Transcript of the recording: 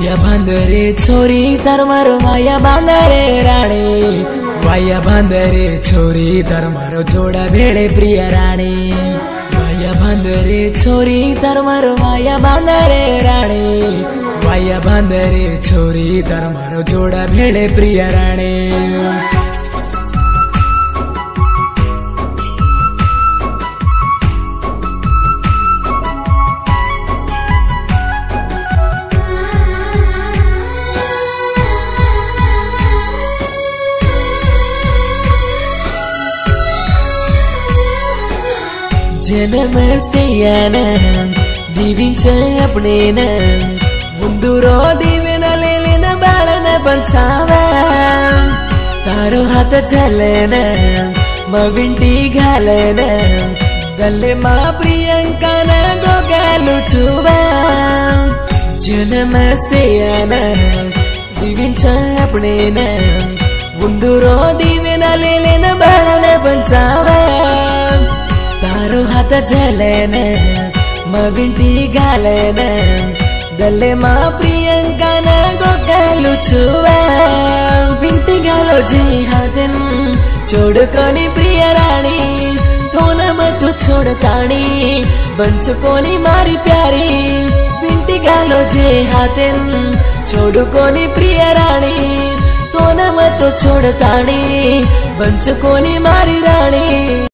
माया बांधरे छोरी धर्मारो माया बांधरे राणी माया बांधरे छोरी धर्मारो जोड़ा भेड़े प्रिय राणी माया बांधरे छोरी धर्मारो माया बांधरे राणी माया बांधरे छोरी धर्मारो जोड़ा भेड़े प्रिय राणी जन्म से दीविंच अपने मुंदूरो दीवन लेन बाळन पंचाव तारो हात चलन मविंटी घालन दल्ले मा प्रियंका न गोगालू चुवा जन्म से दीविंच अपने मुंदूरो दीवन लेन बाळन पंचाव तारो हात चलन मविंटी घालन दल्ले मा प्रियंका न गोगालू चुवा विंटी घालो जी हाथन छोड़कोनी प्रिय राणी तोन मत छोड़तानी बंचुकोनी मारी प्यारी विंटी घालो जी हाथन छोड़कोनी प्रिय राणी तोन मत छोड़तानी बंचुकोनी मारी राणी।